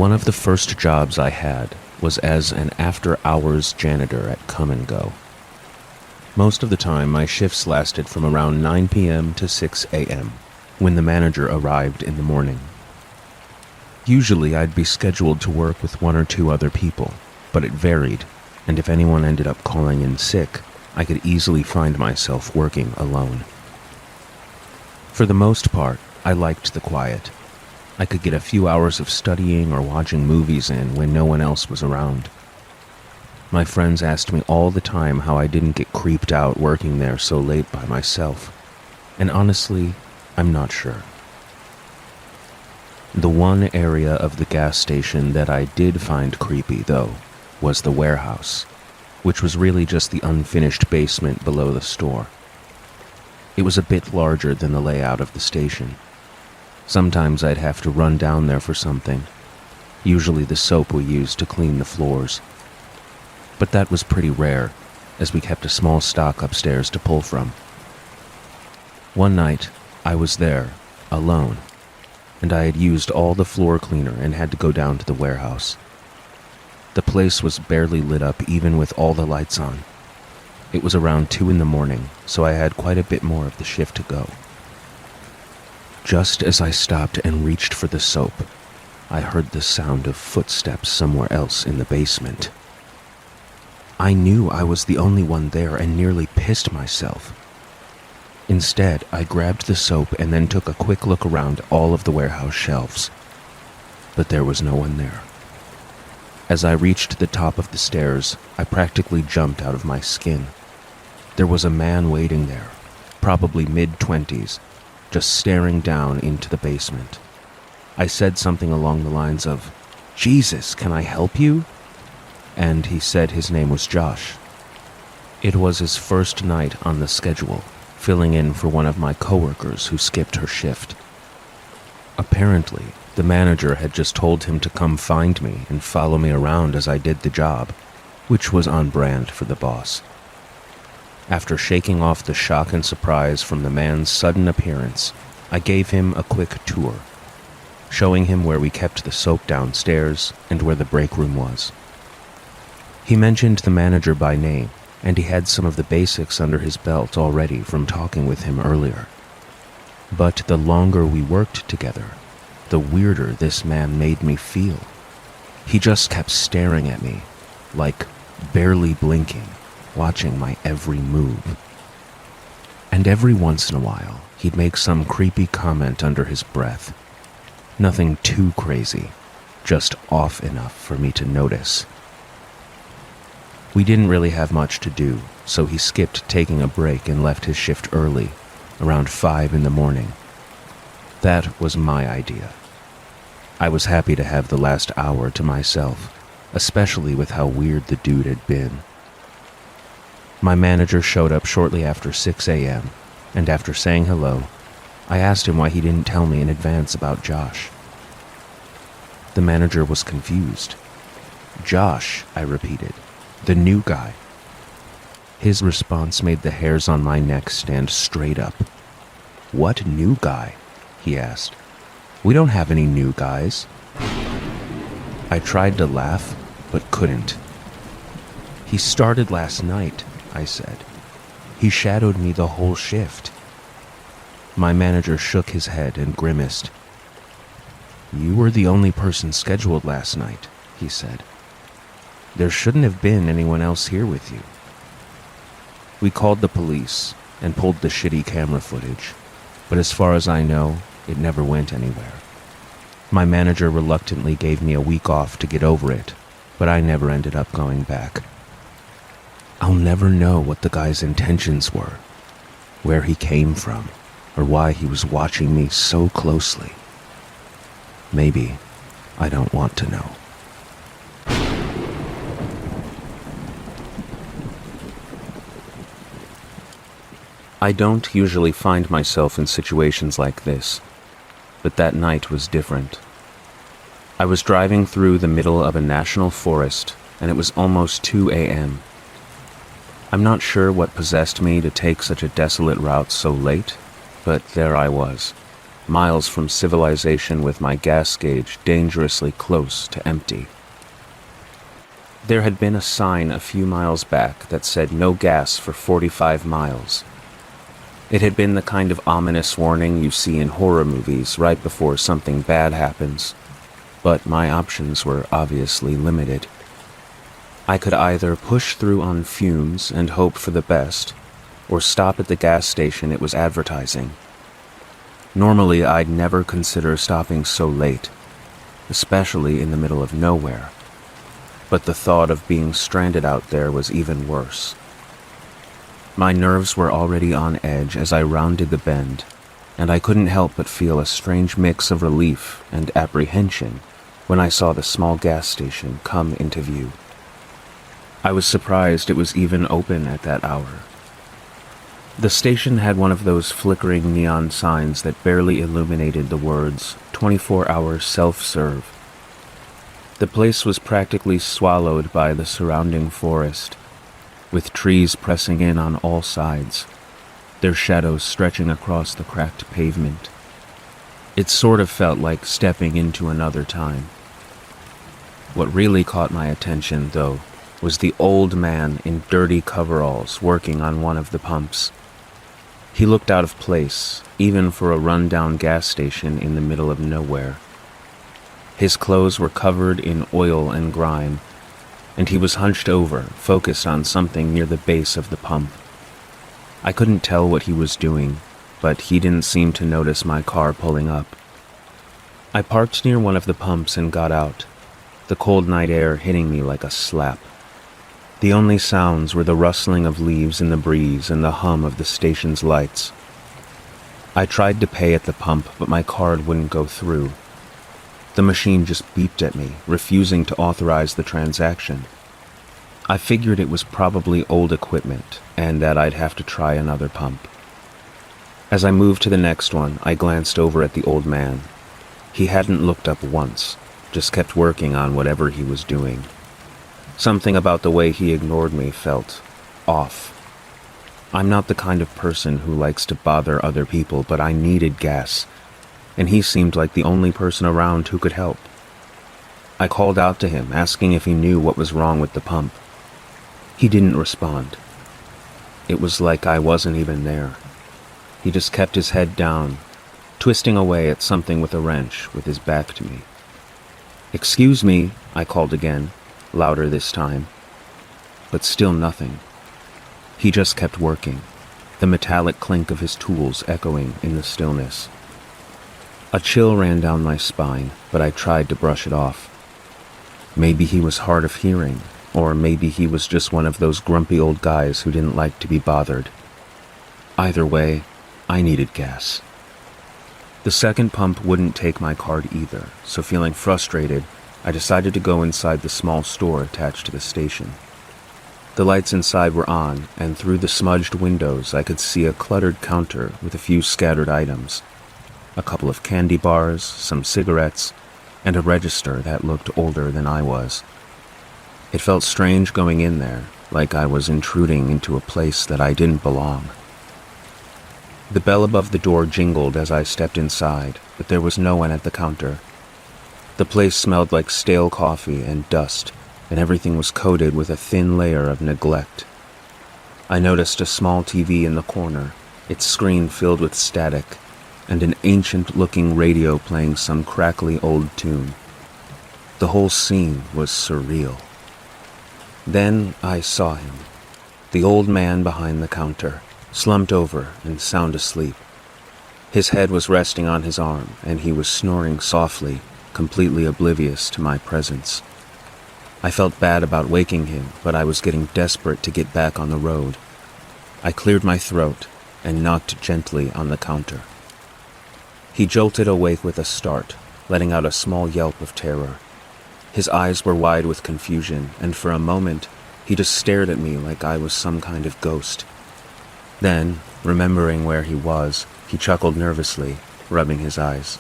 One of the first jobs I had was as an after-hours janitor at Come and Go. Most of the time, my shifts lasted from around 9 p.m. to 6 a.m., when the manager arrived in the morning. Usually, I'd be scheduled to work with one or two other people, but it varied, and if anyone ended up calling in sick, I could easily find myself working alone. For the most part, I liked the quiet. I could get a few hours of studying or watching movies in when no one else was around. My friends asked me all the time how I didn't get creeped out working there so late by myself, and honestly, I'm not sure. The one area of the gas station that I did find creepy, though, was the warehouse, which was really just the unfinished basement below the store. It was a bit larger than the layout of the station. Sometimes I'd have to run down there for something, usually the soap we used to clean the floors. But that was pretty rare, as we kept a small stock upstairs to pull from. One night, I was there, alone, and I had used all the floor cleaner and had to go down to the warehouse. The place was barely lit up even with all the lights on. It was around 2 a.m, so I had quite a bit more of the shift to go. Just as I stopped and reached for the soap, I heard the sound of footsteps somewhere else in the basement. I knew I was the only one there and nearly pissed myself. Instead, I grabbed the soap and then took a quick look around all of the warehouse shelves. But there was no one there. As I reached the top of the stairs, I practically jumped out of my skin. There was a man waiting there, probably mid-20s, just staring down into the basement. I said something along the lines of, "Jesus, can I help you?" And he said his name was Josh. It was his first night on the schedule, filling in for one of my coworkers who skipped her shift. Apparently, the manager had just told him to come find me and follow me around as I did the job, which was on brand for the boss. After shaking off the shock and surprise from the man's sudden appearance, I gave him a quick tour, showing him where we kept the soap downstairs and where the break room was. He mentioned the manager by name, and he had some of the basics under his belt already from talking with him earlier. But the longer we worked together, the weirder this man made me feel. He just kept staring at me, like barely blinking, watching my every move. And every once in a while, he'd make some creepy comment under his breath. Nothing too crazy, just off enough for me to notice. We didn't really have much to do, so he skipped taking a break and left his shift early, around 5 a.m. That was my idea. I was happy to have the last hour to myself, especially with how weird the dude had been. My manager showed up shortly after 6 a.m., and after saying hello, I asked him why he didn't tell me in advance about Josh. The manager was confused. "Josh," I repeated. "The new guy." His response made the hairs on my neck stand straight up. "What new guy?" he asked. "We don't have any new guys." I tried to laugh, but couldn't. "He started last night," I said. "He shadowed me the whole shift." My manager shook his head and grimaced. "You were the only person scheduled last night," he said. "There shouldn't have been anyone else here with you." We called the police and pulled the shitty camera footage, but as far as I know, it never went anywhere. My manager reluctantly gave me a week off to get over it, but I never ended up going back. I'll never know what the guy's intentions were, where he came from, or why he was watching me so closely. Maybe I don't want to know. I don't usually find myself in situations like this, but that night was different. I was driving through the middle of a national forest, and it was almost 2 a.m. I'm not sure what possessed me to take such a desolate route so late, but there I was, miles from civilization with my gas gauge dangerously close to empty. There had been a sign a few miles back that said no gas for 45 miles. It had been the kind of ominous warning you see in horror movies right before something bad happens, but my options were obviously limited. I could either push through on fumes and hope for the best, or stop at the gas station it was advertising. Normally, I'd never consider stopping so late, especially in the middle of nowhere. But the thought of being stranded out there was even worse. My nerves were already on edge as I rounded the bend, and I couldn't help but feel a strange mix of relief and apprehension when I saw the small gas station come into view. I was surprised it was even open at that hour. The station had one of those flickering neon signs that barely illuminated the words, 24-hour self-serve. The place was practically swallowed by the surrounding forest, with trees pressing in on all sides, their shadows stretching across the cracked pavement. It sort of felt like stepping into another time. What really caught my attention, though, was the old man in dirty coveralls working on one of the pumps. He looked out of place, even for a run-down gas station in the middle of nowhere. His clothes were covered in oil and grime, and he was hunched over, focused on something near the base of the pump. I couldn't tell what he was doing, but he didn't seem to notice my car pulling up. I parked near one of the pumps and got out, the cold night air hitting me like a slap. The only sounds were the rustling of leaves in the breeze and the hum of the station's lights. I tried to pay at the pump, but my card wouldn't go through. The machine just beeped at me, refusing to authorize the transaction. I figured it was probably old equipment, and that I'd have to try another pump. As I moved to the next one, I glanced over at the old man. He hadn't looked up once, just kept working on whatever he was doing. Something about the way he ignored me felt off. I'm not the kind of person who likes to bother other people, but I needed gas, and he seemed like the only person around who could help. I called out to him, asking if he knew what was wrong with the pump. He didn't respond. It was like I wasn't even there. He just kept his head down, twisting away at something with a wrench with his back to me. "Excuse me," I called again, louder this time. But still nothing. He just kept working, the metallic clink of his tools echoing in the stillness. A chill ran down my spine, but I tried to brush it off. Maybe he was hard of hearing, or maybe he was just one of those grumpy old guys who didn't like to be bothered. Either way, I needed gas. The second pump wouldn't take my card either, so feeling frustrated, I decided to go inside the small store attached to the station. The lights inside were on, and through the smudged windows I could see a cluttered counter with a few scattered items. A couple of candy bars, some cigarettes, and a register that looked older than I was. It felt strange going in there, like I was intruding into a place that I didn't belong. The bell above the door jingled as I stepped inside, but there was no one at the counter. The place smelled like stale coffee and dust, and everything was coated with a thin layer of neglect. I noticed a small TV in the corner, its screen filled with static, and an ancient-looking radio playing some crackly old tune. The whole scene was surreal. Then I saw him, the old man behind the counter, slumped over and sound asleep. His head was resting on his arm, and he was snoring softly, completely oblivious to my presence. I felt bad about waking him, but I was getting desperate to get back on the road. I cleared my throat and knocked gently on the counter. He jolted awake with a start, letting out a small yelp of terror. His eyes were wide with confusion, and for a moment, he just stared at me like I was some kind of ghost. Then, remembering where he was, he chuckled nervously, rubbing his eyes.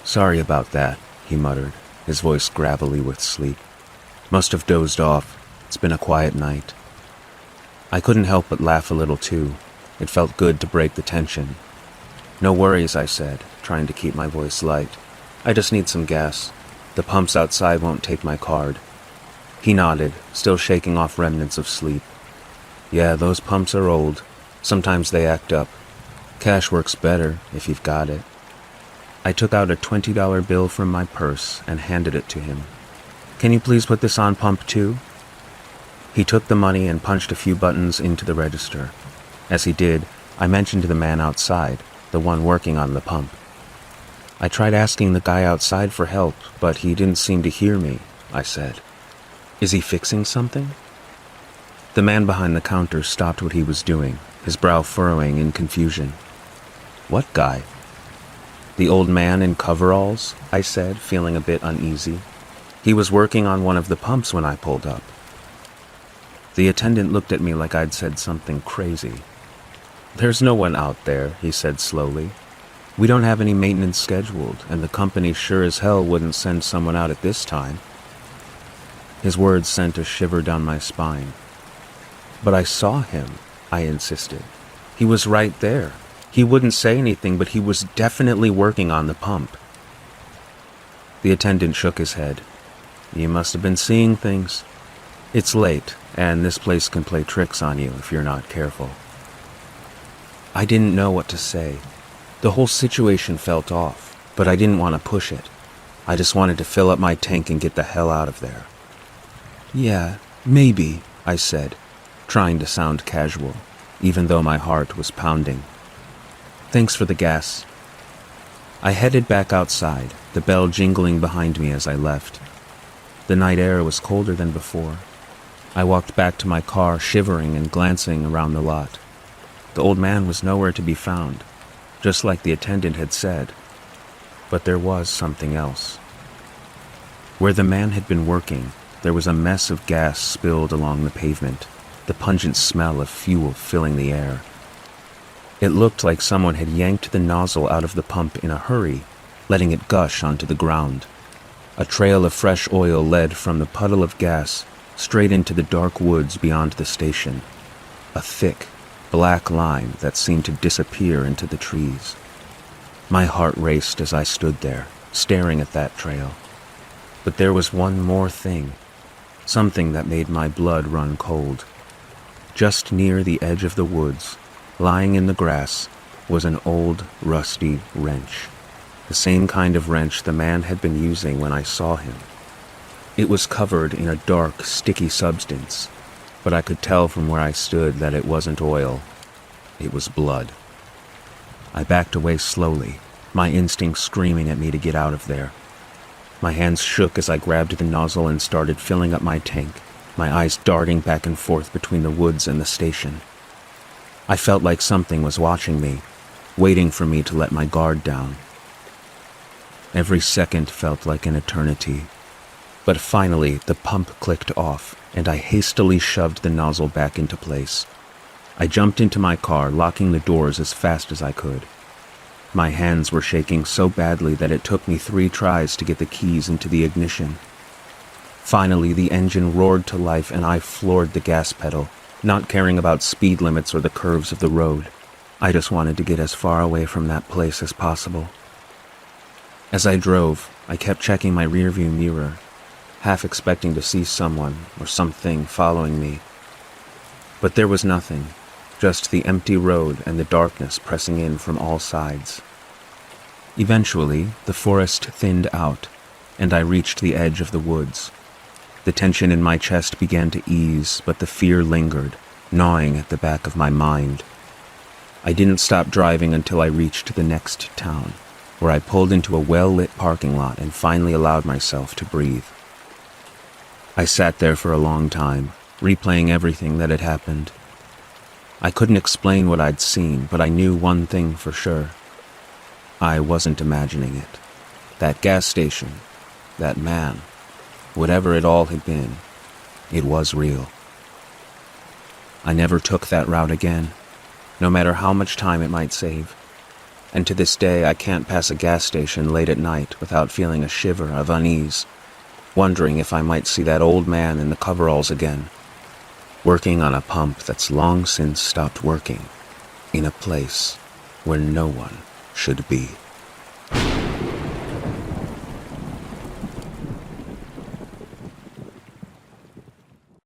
"Sorry about that," he muttered, his voice gravelly with sleep. "Must have dozed off. It's been a quiet night." I couldn't help but laugh a little too. It felt good to break the tension. "No worries," I said, trying to keep my voice light. "I just need some gas. The pumps outside won't take my card." He nodded, still shaking off remnants of sleep. "Yeah, those pumps are old. Sometimes they act up. Cash works better if you've got it." I took out a $20 bill from my purse and handed it to him. "Can you please put this on pump 2? He took the money and punched a few buttons into the register. As he did, I mentioned to the man outside, the one working on the pump. "I tried asking the guy outside for help, but he didn't seem to hear me," I said. "Is he fixing something?" The man behind the counter stopped what he was doing, his brow furrowing in confusion. "What guy?" "The old man in coveralls," I said, feeling a bit uneasy. "He was working on one of the pumps when I pulled up." The attendant looked at me like I'd said something crazy. "There's no one out there," he said slowly. "We don't have any maintenance scheduled, and the company sure as hell wouldn't send someone out at this time." His words sent a shiver down my spine. "But I saw him," I insisted. "He was right there. He wouldn't say anything, but he was definitely working on the pump." The attendant shook his head. "You must have been seeing things. It's late, and this place can play tricks on you if you're not careful." I didn't know what to say. The whole situation felt off, but I didn't want to push it. I just wanted to fill up my tank and get the hell out of there. "Yeah, maybe," I said, trying to sound casual, even though my heart was pounding. "Thanks for the gas." I headed back outside, the bell jingling behind me as I left. The night air was colder than before. I walked back to my car, shivering and glancing around the lot. The old man was nowhere to be found, just like the attendant had said. But there was something else. Where the man had been working, there was a mess of gas spilled along the pavement, the pungent smell of fuel filling the air. It looked like someone had yanked the nozzle out of the pump in a hurry, letting it gush onto the ground. A trail of fresh oil led from the puddle of gas straight into the dark woods beyond the station, a thick, black line that seemed to disappear into the trees. My heart raced as I stood there, staring at that trail. But there was one more thing, something that made my blood run cold. Just near the edge of the woods, lying in the grass, was an old, rusty wrench. The same kind of wrench the man had been using when I saw him. It was covered in a dark, sticky substance, but I could tell from where I stood that it wasn't oil. It was blood. I backed away slowly, my instincts screaming at me to get out of there. My hands shook as I grabbed the nozzle and started filling up my tank, my eyes darting back and forth between the woods and the station. I felt like something was watching me, waiting for me to let my guard down. Every second felt like an eternity. But finally, the pump clicked off, and I hastily shoved the nozzle back into place. I jumped into my car, locking the doors as fast as I could. My hands were shaking so badly that it took me 3 tries to get the keys into the ignition. Finally, the engine roared to life and I floored the gas pedal, not caring about speed limits or the curves of the road. I just wanted to get as far away from that place as possible. As I drove, I kept checking my rearview mirror, half expecting to see someone or something following me. But there was nothing, just the empty road and the darkness pressing in from all sides. Eventually, the forest thinned out, and I reached the edge of the woods. The tension in my chest began to ease, but the fear lingered, gnawing at the back of my mind. I didn't stop driving until I reached the next town, where I pulled into a well-lit parking lot and finally allowed myself to breathe. I sat there for a long time, replaying everything that had happened. I couldn't explain what I'd seen, but I knew one thing for sure. I wasn't imagining it. That gas station, that man, whatever it all had been, it was real. I never took that route again, no matter how much time it might save. And to this day, I can't pass a gas station late at night without feeling a shiver of unease, wondering if I might see that old man in the coveralls again, working on a pump that's long since stopped working, in a place where no one should be.